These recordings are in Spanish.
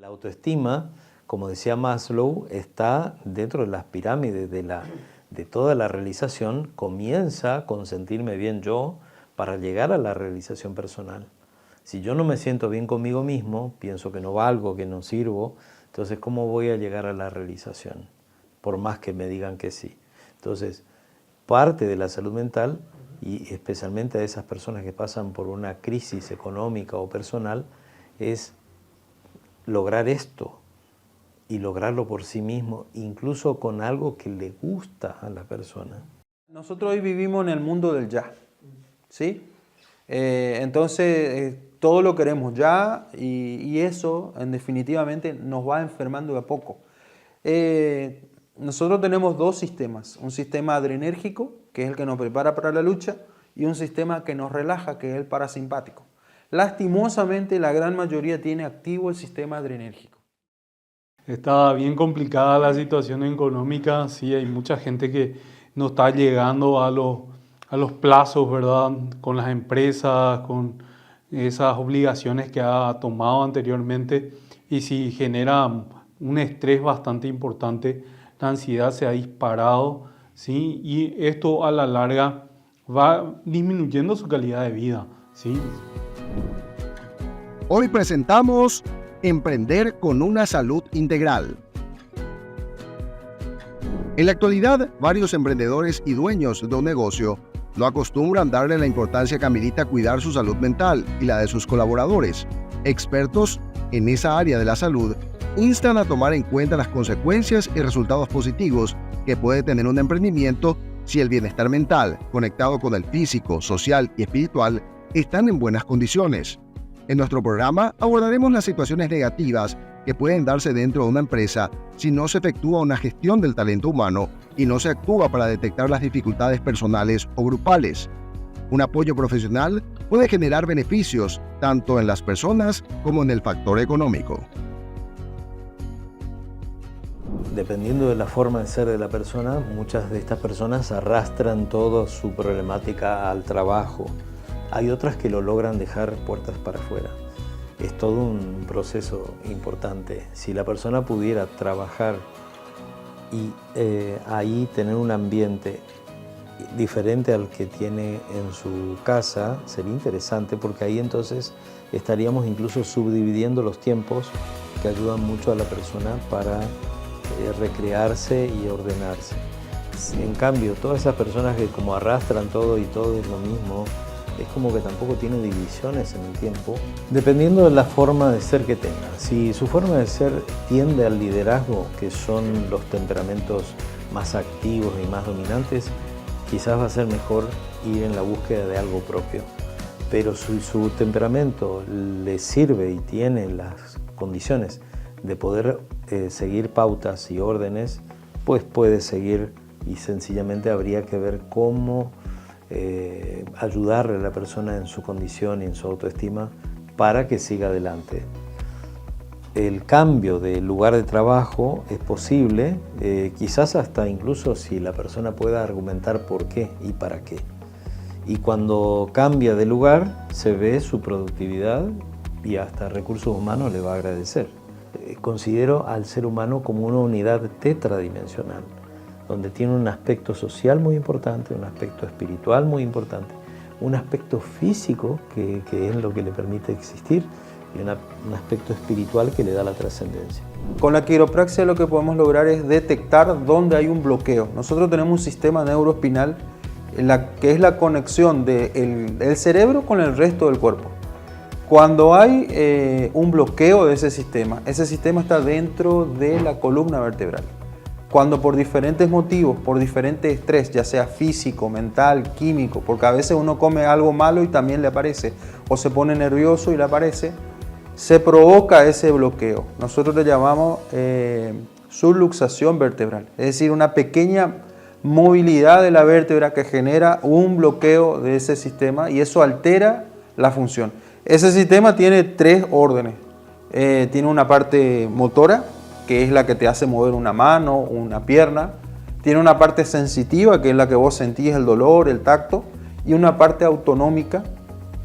La autoestima, como decía Maslow, está dentro de las pirámides de toda la realización. Comienza con sentirme bien yo para llegar a la realización personal. Si yo no me siento bien conmigo mismo, pienso que no valgo, que no sirvo, entonces ¿cómo voy a llegar a la realización? Por más que me digan que sí. Entonces, parte de la salud mental, y especialmente a esas personas que pasan por una crisis económica o personal, es lograr esto y lograrlo por sí mismo, incluso con algo que le gusta a la persona. Nosotros hoy vivimos en el mundo del ya, ¿sí? Entonces, todo lo queremos ya y eso definitivamente nos va enfermando de a poco. Nosotros tenemos dos sistemas, un sistema adrenérgico, que es el que nos prepara para la lucha, y un sistema que nos relaja, que es el parasimpático. Lastimosamente, la gran mayoría tiene activo el sistema adrenérgico. Está bien complicada la situación económica, sí, hay mucha gente que no está llegando a los plazos, ¿verdad? Con las empresas, con esas obligaciones que ha tomado anteriormente, y sí genera un estrés bastante importante, la ansiedad se ha disparado, ¿sí? Y esto a la larga va disminuyendo su calidad de vida, ¿sí? Hoy presentamos Emprender con una salud integral. En la actualidad, varios emprendedores y dueños de un negocio no acostumbran darle la importancia que amerita cuidar su salud mental y la de sus colaboradores. Expertos en esa área de la salud instan a tomar en cuenta las consecuencias y resultados positivos que puede tener un emprendimiento si el bienestar mental, conectado con el físico, social y espiritual, están en buenas condiciones. En nuestro programa abordaremos las situaciones negativas que pueden darse dentro de una empresa si no se efectúa una gestión del talento humano y no se actúa para detectar las dificultades personales o grupales. Un apoyo profesional puede generar beneficios tanto en las personas como en el factor económico. Dependiendo de la forma de ser de la persona, muchas de estas personas arrastran toda su problemática al trabajo. Hay otras que lo logran dejar puertas para afuera. Es todo un proceso importante. Si la persona pudiera trabajar y ahí tener un ambiente diferente al que tiene en su casa, sería interesante, porque ahí entonces estaríamos incluso subdividiendo los tiempos que ayudan mucho a la persona para recrearse y ordenarse. En cambio, todas esas personas que como arrastran todo y todo es lo mismo, es como que tampoco tiene divisiones en el tiempo, dependiendo de la forma de ser que tenga. Si su forma de ser tiende al liderazgo, que son los temperamentos más activos y más dominantes, quizás va a ser mejor ir en la búsqueda de algo propio. Pero si su temperamento le sirve y tiene las condiciones de poder seguir pautas y órdenes, pues puede seguir, y sencillamente habría que ver cómo ayudarle a la persona en su condición y en su autoestima para que siga adelante. El cambio de lugar de trabajo es posible, quizás hasta incluso si la persona pueda argumentar por qué y para qué. Y cuando cambia de lugar se ve su productividad y hasta recursos humanos le va a agradecer. Considero al ser humano como una unidad tetradimensional, donde tiene un aspecto social muy importante, un aspecto espiritual muy importante, un aspecto físico que es lo que le permite existir y un aspecto espiritual que le da la trascendencia. Con la quiropraxia lo que podemos lograr es detectar dónde hay un bloqueo. Nosotros tenemos un sistema neuroespinal que es la conexión del cerebro con el resto del cuerpo. Cuando hay un bloqueo de ese sistema está dentro de la columna vertebral. Cuando por diferentes motivos, por diferente estrés, ya sea físico, mental, químico, porque a veces uno come algo malo y también le aparece, o se pone nervioso y le aparece, se provoca ese bloqueo. Nosotros le llamamos subluxación vertebral, es decir, una pequeña movilidad de la vértebra que genera un bloqueo de ese sistema y eso altera la función. Ese sistema tiene tres órdenes. Tiene una parte motora, que es la que te hace mover una mano, una pierna. Tiene una parte sensitiva, que es la que vos sentís el dolor, el tacto. Y una parte autonómica,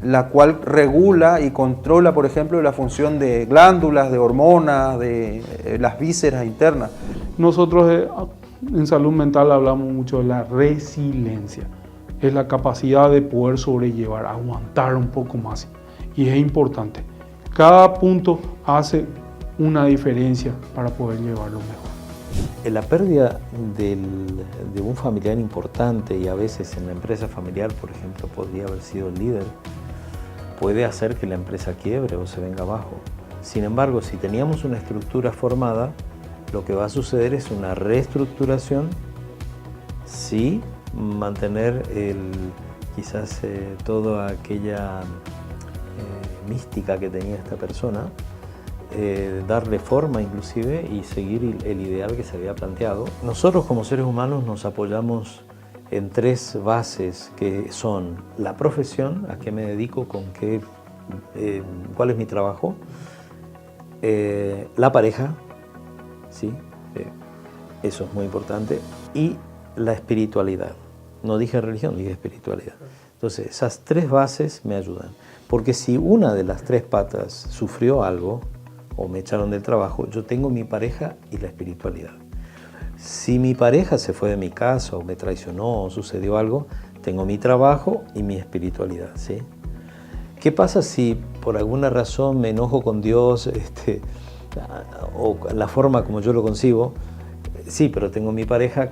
la cual regula y controla, por ejemplo, la función de glándulas, de hormonas, de las vísceras internas. Nosotros en salud mental hablamos mucho de la resiliencia. Es la capacidad de poder sobrellevar, aguantar un poco más. Y es importante. Cada punto hace una diferencia para poder llevarlo mejor. La pérdida de un familiar importante, y a veces en la empresa familiar, por ejemplo, podría haber sido el líder, puede hacer que la empresa quiebre o se venga abajo. Sin embargo, si teníamos una estructura formada, lo que va a suceder es una reestructuración, sí, mantener quizás toda aquella mística que tenía esta persona, darle forma inclusive y seguir el ideal que se había planteado. Nosotros como seres humanos nos apoyamos en 3 bases que son la profesión, a qué me dedico, cuál es mi trabajo, la pareja, ¿sí? Eso es muy importante, y la espiritualidad. No dije religión, dije espiritualidad. Entonces esas 3 bases me ayudan, porque si una de las 3 patas sufrió algo o me echaron del trabajo, yo tengo mi pareja y la espiritualidad. Si mi pareja se fue de mi casa o me traicionó o sucedió algo, tengo mi trabajo y mi espiritualidad, ¿sí? ¿Qué pasa si por alguna razón me enojo con Dios o la forma como yo lo concibo? Sí, pero tengo mi pareja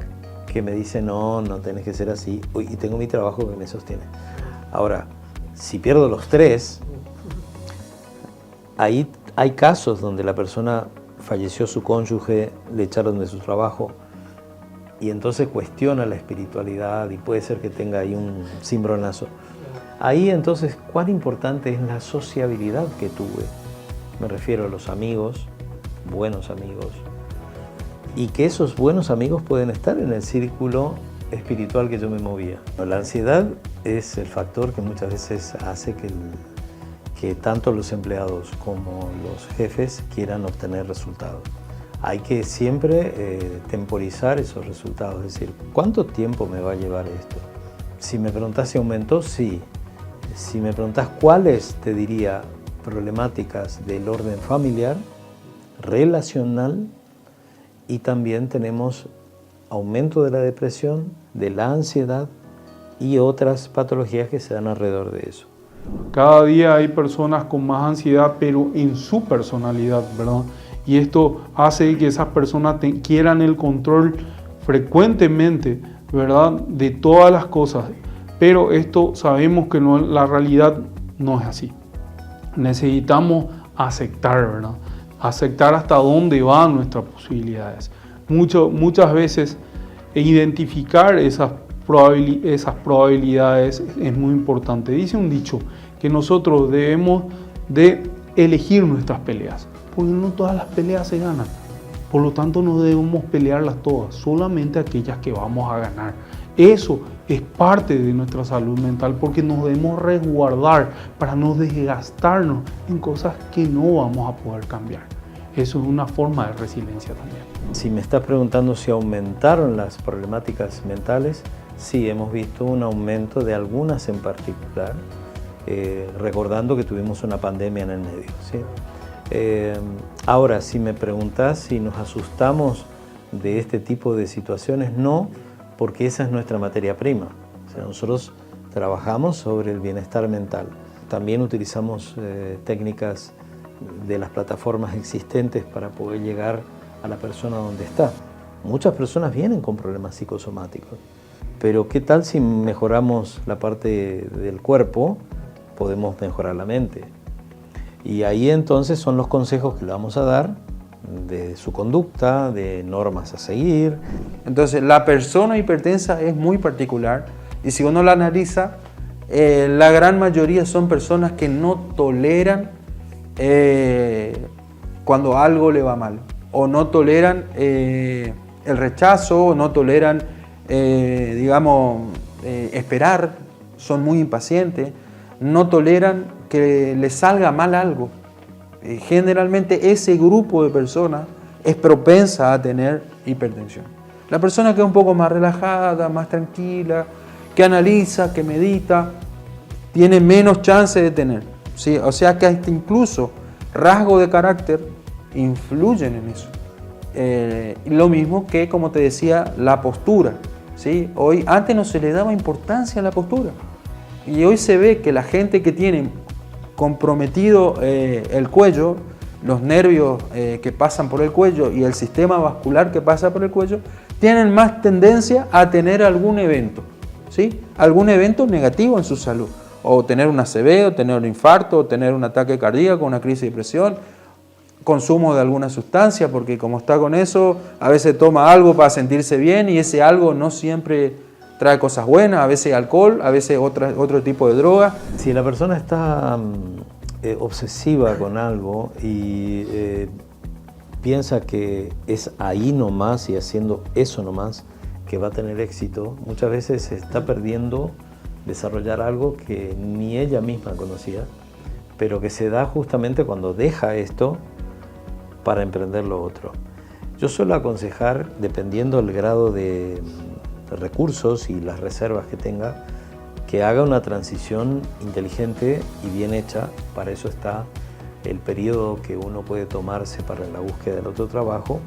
que me dice no tenés que ser así, y tengo mi trabajo que me sostiene. Ahora, si pierdo los 3, ahí hay casos donde la persona falleció su cónyuge, le echaron de su trabajo y entonces cuestiona la espiritualidad y puede ser que tenga ahí un cimbronazo. Ahí entonces, ¿cuán importante es la sociabilidad que tuve? Me refiero a los amigos, buenos amigos, y que esos buenos amigos pueden estar en el círculo espiritual que yo me movía. La ansiedad es el factor que muchas veces hace que tanto los empleados como los jefes quieran obtener resultados. Hay que siempre temporizar esos resultados, es decir, ¿cuánto tiempo me va a llevar esto? Si me preguntás si aumentó, sí. Si me preguntás cuáles, te diría problemáticas del orden familiar, relacional, y también tenemos aumento de la depresión, de la ansiedad y otras patologías que se dan alrededor de eso. Cada día hay personas con más ansiedad, pero en su personalidad, ¿verdad? Y esto hace que esas personas quieran el control frecuentemente, ¿verdad? De todas las cosas. Pero esto sabemos que no, la realidad no es así. Necesitamos aceptar, ¿verdad? Aceptar hasta dónde van nuestras posibilidades. Muchas veces identificar esas probabilidades es muy importante. Dice un dicho que nosotros debemos de elegir nuestras peleas, porque no todas las peleas se ganan. Por lo tanto, no debemos pelearlas todas, solamente aquellas que vamos a ganar. Eso es parte de nuestra salud mental, porque nos debemos resguardar para no desgastarnos en cosas que no vamos a poder cambiar. Eso es una forma de resiliencia también. Si me estás preguntando si aumentaron las problemáticas mentales, sí, hemos visto un aumento de algunas en particular, recordando que tuvimos una pandemia en el medio, ¿sí? Ahora, si me preguntás si nos asustamos de este tipo de situaciones, no, porque esa es nuestra materia prima. O sea, nosotros trabajamos sobre el bienestar mental. También utilizamos técnicas de las plataformas existentes para poder llegar a la persona donde está. Muchas personas vienen con problemas psicosomáticos, pero ¿qué tal si mejoramos la parte del cuerpo? Podemos mejorar la mente. Y ahí entonces son los consejos que le vamos a dar de su conducta, de normas a seguir. Entonces, la persona hipertensa es muy particular y si uno la analiza, la gran mayoría son personas que no toleran cuando algo le va mal, o no toleran el rechazo, o no toleran, esperar, son muy impacientes, no toleran que les salga mal algo. Generalmente ese grupo de personas es propensa a tener hipertensión. La persona que es un poco más relajada, más tranquila, que analiza, que medita, tiene menos chance de tener, ¿sí? O sea que hasta incluso rasgos de carácter influyen en eso. Lo mismo que, como te decía, la postura, ¿sí? Antes no se le daba importancia a la postura y hoy se ve que la gente que tiene comprometido el cuello, los nervios que pasan por el cuello y el sistema vascular que pasa por el cuello, tienen más tendencia a tener algún evento, ¿sí? Algún evento negativo en su salud, o tener un ACV, o tener un infarto, o tener un ataque cardíaco, una crisis de presión, consumo de alguna sustancia, porque como está con eso, a veces toma algo para sentirse bien y ese algo no siempre trae cosas buenas, a veces alcohol, a veces otro tipo de droga. Si la persona está obsesiva con algo y piensa que es ahí nomás y haciendo eso nomás que va a tener éxito, muchas veces se está perdiendo desarrollar algo que ni ella misma conocía, pero que se da justamente cuando deja esto para emprender lo otro. Yo suelo aconsejar, dependiendo del grado de recursos y las reservas que tenga, que haga una transición inteligente y bien hecha. Para eso está el periodo que uno puede tomarse para la búsqueda del otro trabajo,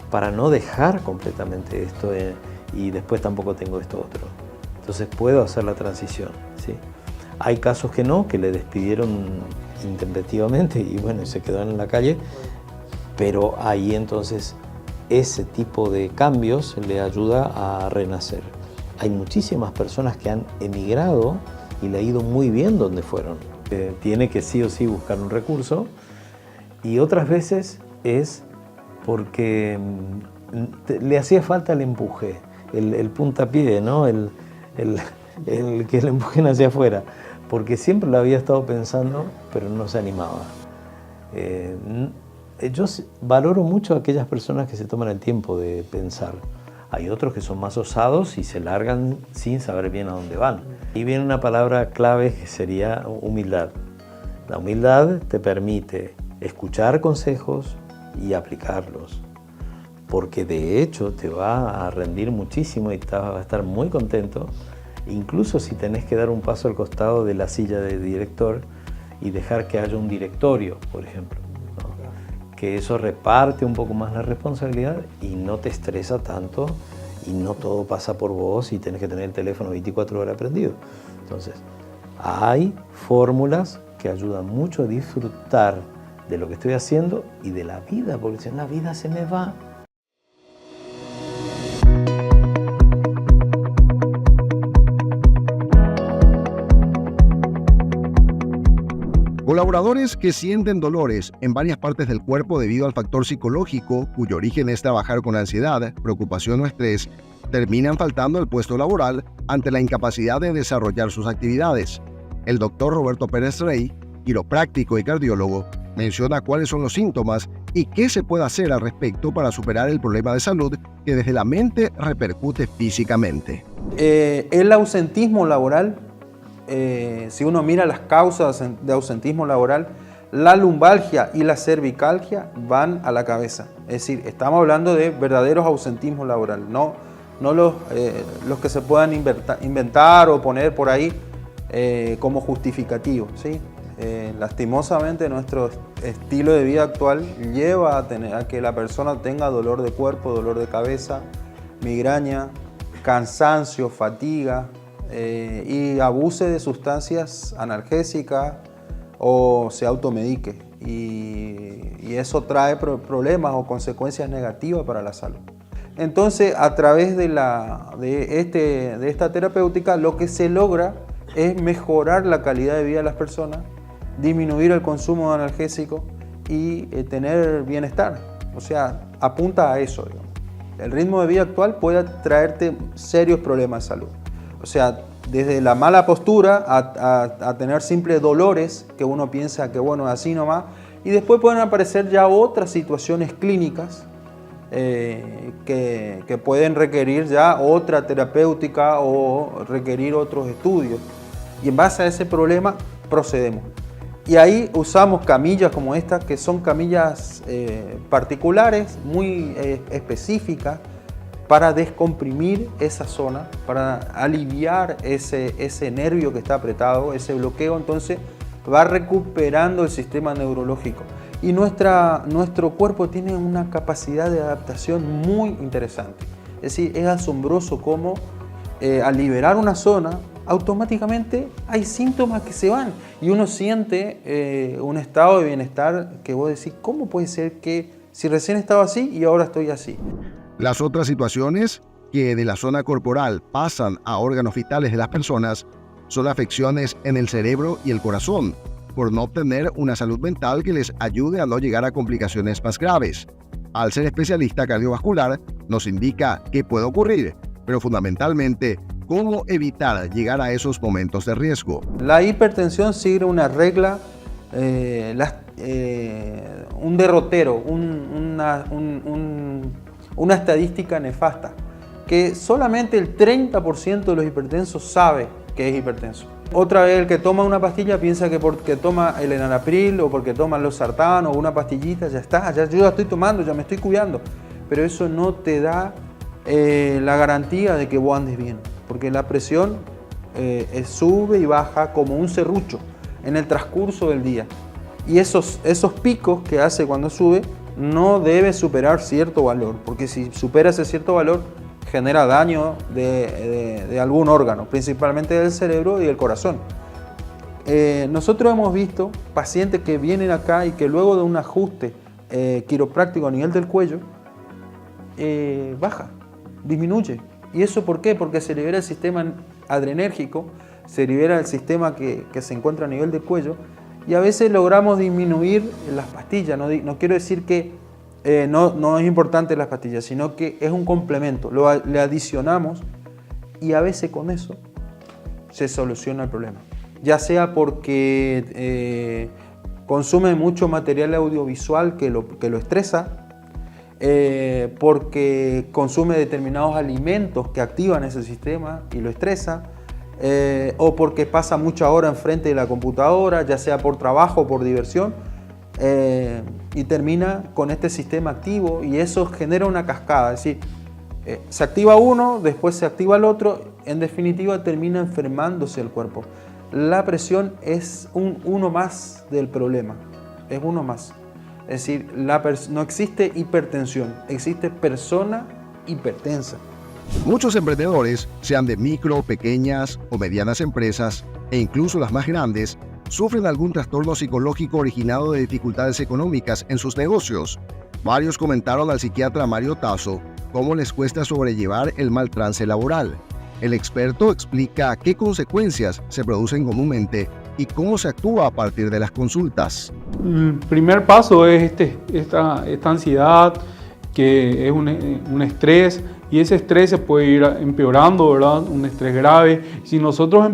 para no dejar completamente esto y después tampoco tengo esto otro. Entonces puedo hacer la transición, ¿sí? Hay casos que no, que le despidieron intempestivamente y bueno, se quedó en la calle, pero ahí entonces ese tipo de cambios le ayuda a renacer. Hay muchísimas personas que han emigrado y le ha ido muy bien donde fueron. Tiene que sí o sí buscar un recurso y otras veces es porque le hacía falta el empuje, el puntapié, ¿no? el que le empujen hacia afuera, porque siempre lo había estado pensando, pero no se animaba. Yo valoro mucho a aquellas personas que se toman el tiempo de pensar. Hay otros que son más osados y se largan sin saber bien a dónde van. Y viene una palabra clave que sería humildad. La humildad te permite escuchar consejos y aplicarlos, porque de hecho te va a rendir muchísimo y te va a estar muy contento, incluso si tenés que dar un paso al costado de la silla de director y dejar que haya un directorio, por ejemplo, ¿no? Que eso reparte un poco más la responsabilidad y no te estresa tanto y no todo pasa por vos y tenés que tener el teléfono 24 horas prendido. Entonces, hay fórmulas que ayudan mucho a disfrutar de lo que estoy haciendo y de la vida, porque si no la vida se me va. Colaboradores que sienten dolores en varias partes del cuerpo debido al factor psicológico, cuyo origen es trabajar con ansiedad, preocupación o estrés, terminan faltando al puesto laboral ante la incapacidad de desarrollar sus actividades. El doctor Roberto Pérez Rey, quiropráctico y cardiólogo, menciona cuáles son los síntomas y qué se puede hacer al respecto para superar el problema de salud que desde la mente repercute físicamente. El ausentismo laboral, si uno mira las causas de ausentismo laboral, la lumbalgia y la cervicalgia van a la cabeza. Es decir, estamos hablando de verdaderos ausentismos laborales, no los que se puedan inventar o poner por ahí como justificativo, ¿sí? Lastimosamente nuestro estilo de vida actual lleva a que la persona tenga dolor de cuerpo, dolor de cabeza, migraña, cansancio, fatiga y abuse de sustancias analgésicas o se automedique y eso trae problemas o consecuencias negativas para la salud. Entonces, a través de esta terapéutica, lo que se logra es mejorar la calidad de vida de las personas, disminuir el consumo de analgésicos y tener bienestar. O sea, apunta a eso, digamos. El ritmo de vida actual puede traerte serios problemas de salud. O sea, desde la mala postura a tener simples dolores que uno piensa que bueno, así nomás, y después pueden aparecer ya otras situaciones clínicas que pueden requerir ya otra terapéutica o requerir otros estudios. Y en base a ese problema procedemos. Y ahí usamos camillas como estas, que son camillas particulares, muy específicas, para descomprimir esa zona, para aliviar ese nervio que está apretado, ese bloqueo. Entonces va recuperando el sistema neurológico. Y nuestro cuerpo tiene una capacidad de adaptación muy interesante. Es decir, es asombroso cómo al liberar una zona, automáticamente hay síntomas que se van y uno siente un estado de bienestar que vos decís, ¿cómo puede ser que si recién estaba así y ahora estoy así? Las otras situaciones que de la zona corporal pasan a órganos vitales de las personas son afecciones en el cerebro y el corazón, por no obtener una salud mental que les ayude a no llegar a complicaciones más graves. Al ser especialista cardiovascular, nos indica qué puede ocurrir, pero fundamentalmente, cómo evitar llegar a esos momentos de riesgo. La hipertensión sigue una regla, un derrotero, una estadística nefasta, que solamente el 30% de los hipertensos sabe que es hipertenso. Otra vez el que toma una pastilla piensa que porque toma el enalapril o porque toma los losartán o una pastillita ya está, yo ya estoy tomando, ya me estoy cuidando. Pero eso no te da la garantía de que vos andes bien, porque la presión sube y baja como un serrucho en el transcurso del día. Y esos picos que hace cuando sube no debe superar cierto valor, porque si supera ese cierto valor genera daño de algún órgano, principalmente del cerebro y del corazón. Nosotros hemos visto pacientes que vienen acá y que luego de un ajuste quiropráctico a nivel del cuello, baja, disminuye. ¿Y eso por qué? Porque se libera el sistema adrenérgico, se libera el sistema que se encuentra a nivel del cuello, y a veces logramos disminuir las pastillas. No quiero decir que no es importante las pastillas, sino que es un complemento. Le adicionamos y a veces con eso se soluciona el problema. Ya sea porque consume mucho material audiovisual que lo estresa, porque consume determinados alimentos que activan ese sistema y lo estresa, o porque pasa mucha hora enfrente de la computadora, ya sea por trabajo o por diversión, y termina con este sistema activo, y eso genera una cascada. Es decir, se activa uno, después se activa el otro, en definitiva termina enfermándose el cuerpo. La presión es uno más del problema, es uno más. Es decir, no existe hipertensión, existe persona hipertensa. Muchos emprendedores, sean de micro, pequeñas o medianas empresas, e incluso las más grandes, sufren algún trastorno psicológico originado de dificultades económicas en sus negocios. Varios comentaron al psiquiatra Mario Tasso cómo les cuesta sobrellevar el mal trance laboral. El experto explica qué consecuencias se producen comúnmente y cómo se actúa a partir de las consultas. El primer paso es esta ansiedad, que es un estrés, y ese estrés se puede ir empeorando, ¿verdad? Un estrés grave. Si nosotros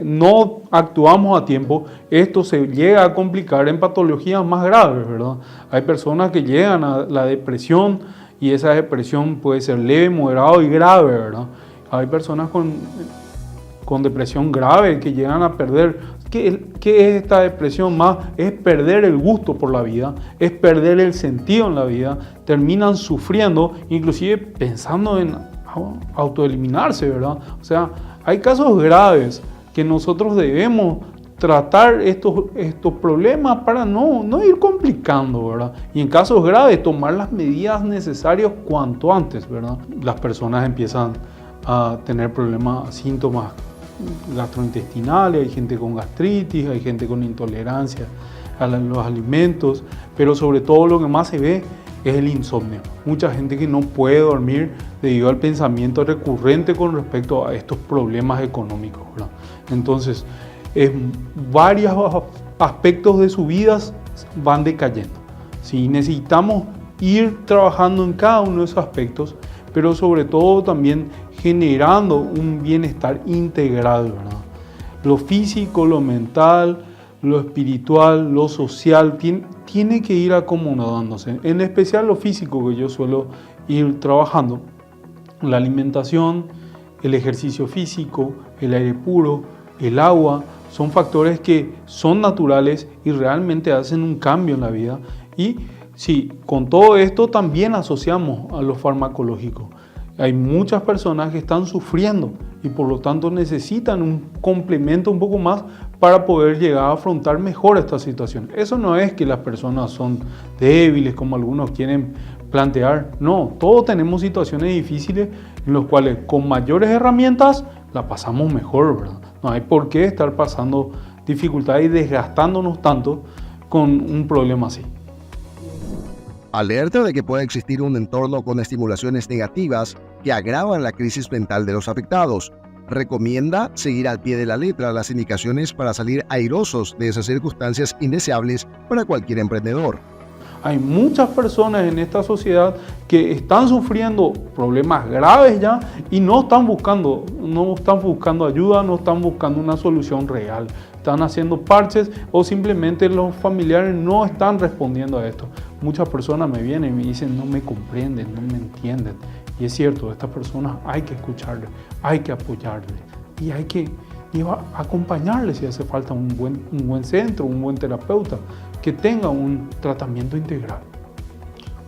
no actuamos a tiempo, esto se llega a complicar en patologías más graves, ¿verdad? Hay personas que llegan a la depresión y esa depresión puede ser leve, moderado y grave, ¿verdad? Hay personas con depresión grave que llegan a perder. ¿Qué es esta depresión más? Es perder el gusto por la vida, es perder el sentido en la vida, terminan sufriendo, inclusive pensando en autoeliminarse, ¿verdad? O sea, hay casos graves que nosotros debemos tratar estos problemas para no ir complicando, ¿verdad? Y en casos graves, tomar las medidas necesarias cuanto antes, ¿verdad? Las personas empiezan a tener problemas, síntomas gastrointestinales, hay gente con gastritis, hay gente con intolerancia a los alimentos, pero sobre todo lo que más se ve es el insomnio. Mucha gente que no puede dormir debido al pensamiento recurrente con respecto a estos problemas económicos, ¿verdad? Entonces, varios aspectos de su vida van decayendo. Sí, necesitamos ir trabajando en cada uno de esos aspectos, pero sobre todo también generando un bienestar integral, ¿verdad? Lo físico, lo mental, lo espiritual, lo social, tiene que ir acomodándose. En especial lo físico, que yo suelo ir trabajando. La alimentación, el ejercicio físico, el aire puro, el agua, son factores que son naturales y realmente hacen un cambio en la vida. Y sí, con todo esto también asociamos a lo farmacológico. Hay muchas personas que están sufriendo y por lo tanto necesitan un complemento un poco más para poder llegar a afrontar mejor esta situación. Eso no es que las personas son débiles como algunos quieren plantear. No, todos tenemos situaciones difíciles en las cuales con mayores herramientas la pasamos mejor, ¿verdad? No hay por qué estar pasando dificultades y desgastándonos tanto con un problema así. Alerta de que puede existir un entorno con estimulaciones negativas que agravan la crisis mental de los afectados. Recomienda seguir al pie de la letra las indicaciones para salir airosos de esas circunstancias indeseables para cualquier emprendedor. Hay muchas personas en esta sociedad que están sufriendo problemas graves ya y no están buscando ayuda, no están buscando una solución real. Están haciendo parches o simplemente los familiares no están respondiendo a esto. Muchas personas me vienen y me dicen no me comprenden, no me entienden. Y es cierto, a estas personas hay que escucharles, hay que apoyarles y hay que acompañarles si hace falta un buen centro, un buen terapeuta que tenga un tratamiento integral.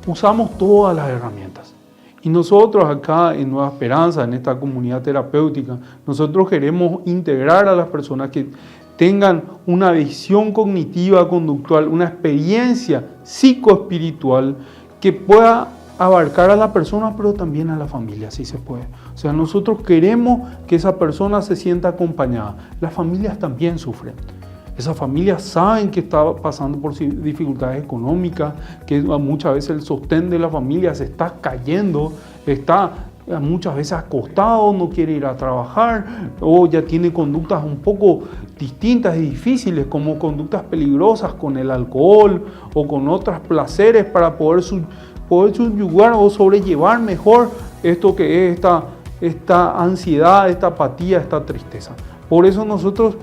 Usamos todas las herramientas y nosotros acá en Nueva Esperanza, en esta comunidad terapéutica, nosotros queremos integrar a las personas que tengan una visión cognitiva conductual, una experiencia psicoespiritual que pueda abarcar a la persona, pero también a la familia, si se puede. O sea, nosotros queremos que esa persona se sienta acompañada. Las familias también sufren. Esas familias saben que está pasando por dificultades económicas, que muchas veces el sostén de la familia se está cayendo, está muchas veces acostado, no quiere ir a trabajar o ya tiene conductas un poco distintas y difíciles, como conductas peligrosas con el alcohol o con otros placeres para poder subyugar o sobrellevar mejor esto que es esta ansiedad, esta apatía, esta tristeza. Por eso nosotros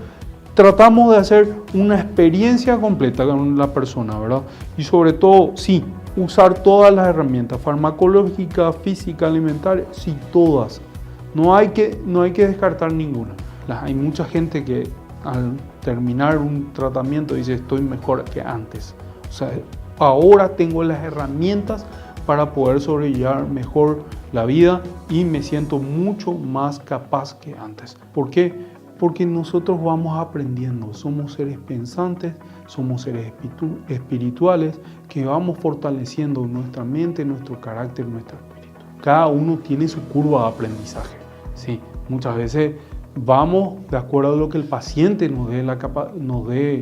tratamos de hacer una experiencia completa con la persona, ¿verdad? Y sobre todo, sí, usar todas las herramientas, farmacológica, física, alimentaria, sí, todas. No hay que descartar ninguna. Hay mucha gente que al terminar un tratamiento dice estoy mejor que antes. O sea, ahora tengo las herramientas para poder sobrellevar mejor la vida y me siento mucho más capaz que antes. ¿Por qué? Porque nosotros vamos aprendiendo, somos seres pensantes, somos seres espirituales que vamos fortaleciendo nuestra mente, nuestro carácter, nuestro espíritu. Cada uno tiene su curva de aprendizaje. Sí, muchas veces vamos de acuerdo a lo que el paciente nos dé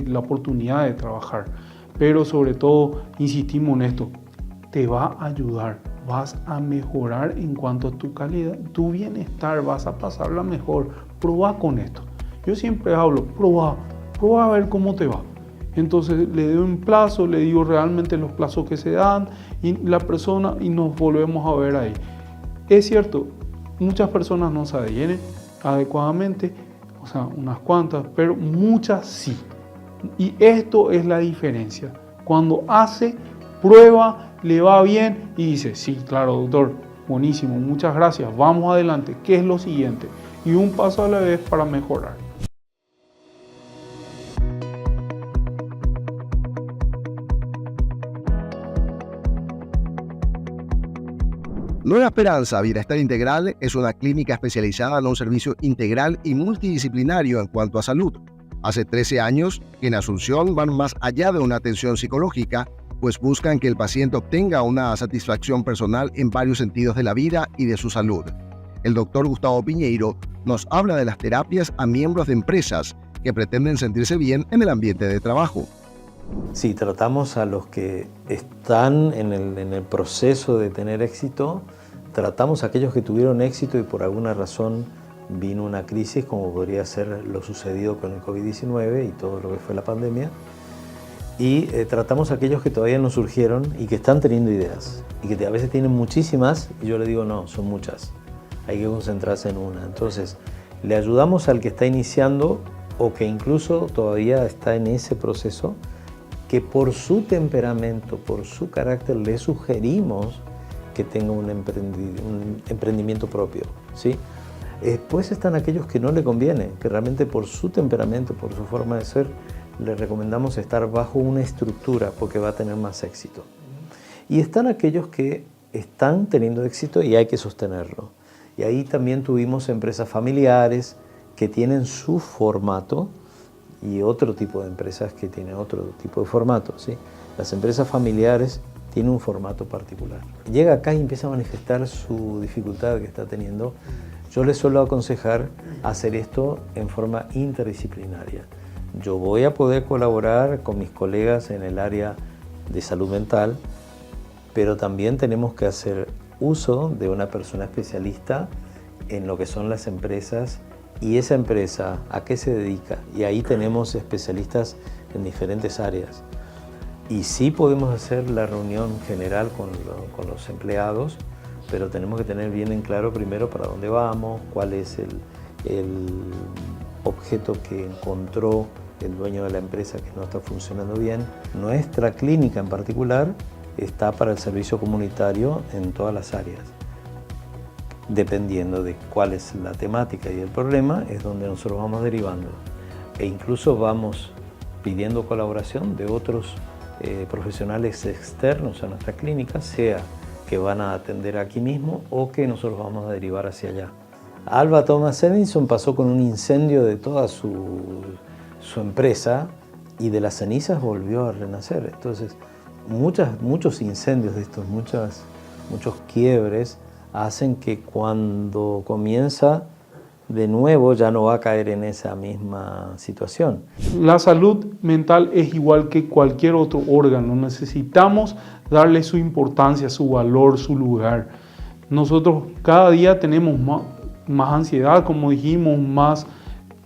la oportunidad de trabajar, pero sobre todo insistimos en esto, te va a ayudar, vas a mejorar en cuanto a tu calidad, tu bienestar, vas a pasarla mejor. Probá con esto. Yo siempre hablo, probá a ver cómo te va. Entonces le doy un plazo, le digo realmente los plazos que se dan y la persona y nos volvemos a ver ahí. Es cierto, muchas personas no se adhieren adecuadamente, o sea, unas cuantas, pero muchas sí. Y esto es la diferencia. Cuando hace, prueba, le va bien y dice, sí, claro, doctor, buenísimo, muchas gracias, vamos adelante, ¿qué es lo siguiente? Y un paso a la vez para mejorar. Nueva Esperanza Bienestar Integral es una clínica especializada en un servicio integral y multidisciplinario en cuanto a salud. Hace 13 años que en Asunción van más allá de una atención psicológica, pues buscan que el paciente obtenga una satisfacción personal en varios sentidos de la vida y de su salud. El doctor Gustavo Piñeiro nos habla de las terapias a miembros de empresas que pretenden sentirse bien en el ambiente de trabajo. Sí, tratamos a los que están en el proceso de tener éxito, tratamos a aquellos que tuvieron éxito y por alguna razón vino una crisis, como podría ser lo sucedido con el COVID-19 y todo lo que fue la pandemia, y tratamos a aquellos que todavía no surgieron y que están teniendo ideas, y que a veces tienen muchísimas, y yo les digo no, son muchas, hay que concentrarse en una. Entonces, le ayudamos al que está iniciando o que incluso todavía está en ese proceso, que por su temperamento, por su carácter, le sugerimos que tenga un emprendimiento propio, ¿sí? Después están aquellos que no le conviene, que realmente por su temperamento, por su forma de ser, le recomendamos estar bajo una estructura porque va a tener más éxito. Y están aquellos que están teniendo éxito y hay que sostenerlo. Y ahí también tuvimos empresas familiares que tienen su formato y otro tipo de empresas que tienen otro tipo de formato, ¿sí? Las empresas familiares tienen un formato particular. Llega acá y empieza a manifestar su dificultad que está teniendo. Yo les suelo aconsejar hacer esto en forma interdisciplinaria. Yo voy a poder colaborar con mis colegas en el área de salud mental, pero también tenemos que hacer uso de una persona especialista en lo que son las empresas y esa empresa a qué se dedica. Y ahí tenemos especialistas en diferentes áreas. Y sí podemos hacer la reunión general con los empleados, pero tenemos que tener bien en claro primero para dónde vamos, cuál es el objeto que encontró el dueño de la empresa que no está funcionando bien. Nuestra clínica en particular está para el servicio comunitario en todas las áreas. Dependiendo de cuál es la temática y el problema, es donde nosotros vamos derivando. E incluso vamos pidiendo colaboración de otros profesionales externos a nuestra clínica, sea que van a atender aquí mismo o que nosotros vamos a derivar hacia allá. Alva Thomas Edison pasó con un incendio de toda su empresa y de las cenizas volvió a renacer. Entonces, muchos incendios de estos, muchos quiebres, hacen que cuando comienza de nuevo ya no va a caer en esa misma situación. La salud mental es igual que cualquier otro órgano. Necesitamos darle su importancia, su valor, su lugar. Nosotros cada día tenemos más ansiedad, como dijimos, más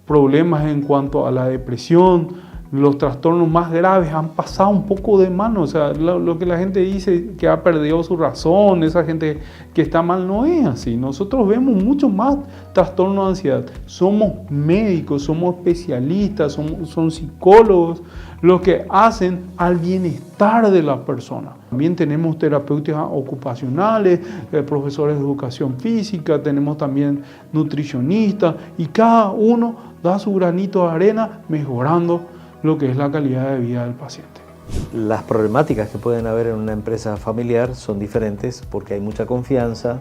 problemas en cuanto a la depresión. Los trastornos más graves han pasado un poco de mano. O sea, lo que la gente dice que ha perdido su razón, esa gente que está mal, no es así. Nosotros vemos mucho más trastornos de ansiedad. Somos médicos, somos especialistas, son psicólogos los que hacen al bienestar de la persona. También tenemos terapeutas ocupacionales, profesores de educación física, tenemos también nutricionistas y cada uno da su granito de arena mejorando lo que es la calidad de vida del paciente. Las problemáticas que pueden haber en una empresa familiar son diferentes porque hay mucha confianza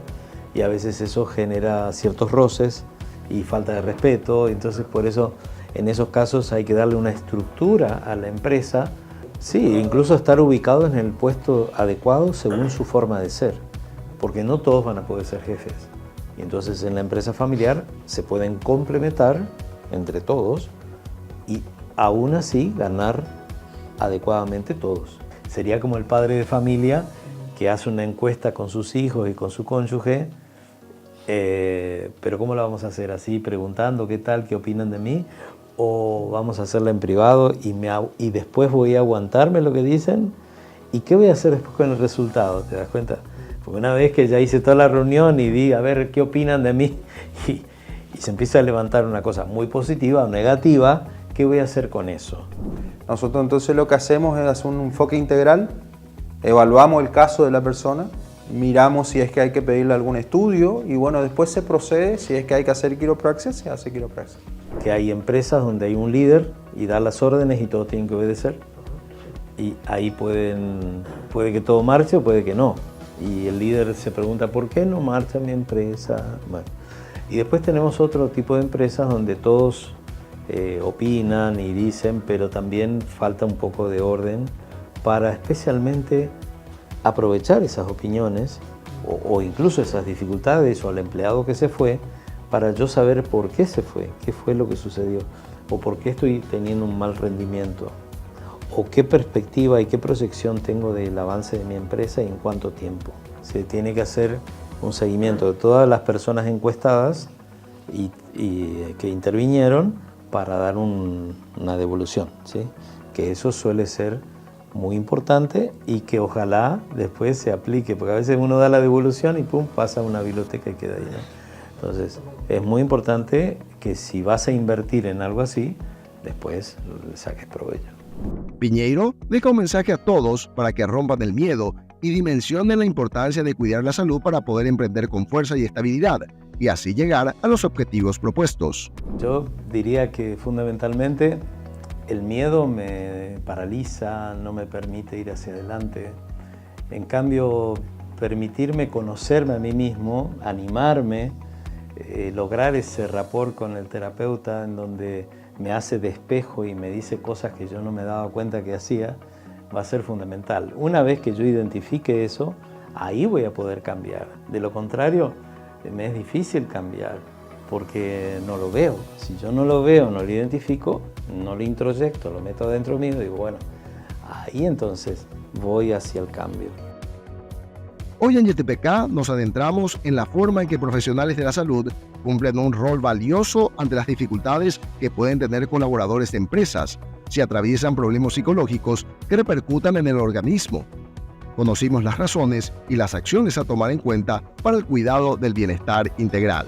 y a veces eso genera ciertos roces y falta de respeto. Entonces, por eso, en esos casos hay que darle una estructura a la empresa. Sí, incluso estar ubicado en el puesto adecuado según su forma de ser, porque no todos van a poder ser jefes. Y entonces en la empresa familiar se pueden complementar entre todos y aún así ganar adecuadamente todos. Sería como el padre de familia que hace una encuesta con sus hijos y con su cónyuge, pero ¿cómo la vamos a hacer? ¿Así preguntando qué tal, qué opinan de mí? ¿O vamos a hacerla en privado y después voy a aguantarme lo que dicen? ¿Y qué voy a hacer después con el resultado? ¿Te das cuenta? Porque una vez que ya hice toda la reunión y di a ver qué opinan de mí y se empieza a levantar una cosa muy positiva o negativa, ¿qué voy a hacer con eso? Nosotros entonces lo que hacemos es hacer un enfoque integral, evaluamos el caso de la persona, miramos si es que hay que pedirle algún estudio y bueno, después se procede, si es que hay que hacer quiropraxia, se hace quiropraxia. Que hay empresas donde hay un líder y da las órdenes y todos tienen que obedecer. Y ahí puede que todo marche o puede que no. Y el líder se pregunta, ¿por qué no marcha mi empresa? Bueno. Y después tenemos otro tipo de empresas donde todos opinan y dicen, pero también falta un poco de orden para especialmente aprovechar esas opiniones o incluso esas dificultades o al empleado que se fue para yo saber por qué se fue, qué fue lo que sucedió o por qué estoy teniendo un mal rendimiento o qué perspectiva y qué proyección tengo del avance de mi empresa y en cuánto tiempo. Se tiene que hacer un seguimiento de todas las personas encuestadas y que intervinieron para dar una devolución, ¿sí? Que eso suele ser muy importante y que ojalá después se aplique, porque a veces uno da la devolución y pum, pasa a una biblioteca y queda ahí, ¿no? Entonces, es muy importante que si vas a invertir en algo así, después le saques provecho. Piñeiro deja un mensaje a todos para que rompan el miedo y dimensionen la importancia de cuidar la salud para poder emprender con fuerza y estabilidad y así llegar a los objetivos propuestos. Yo diría que fundamentalmente el miedo me paraliza, no me permite ir hacia adelante. En cambio, permitirme conocerme a mí mismo, animarme, lograr ese rapport con el terapeuta en donde me hace de espejo y me dice cosas que yo no me daba cuenta que hacía, va a ser fundamental. Una vez que yo identifique eso, ahí voy a poder cambiar. De lo contrario, me es difícil cambiar porque no lo veo. Si yo no lo veo, no lo identifico, no lo introyecto, lo meto adentro mío y digo, bueno, ahí entonces voy hacia el cambio. Hoy en YTPK nos adentramos en la forma en que profesionales de la salud cumplen un rol valioso ante las dificultades que pueden tener colaboradores de empresas si atraviesan problemas psicológicos que repercutan en el organismo. Conocimos las razones y las acciones a tomar en cuenta para el cuidado del bienestar integral.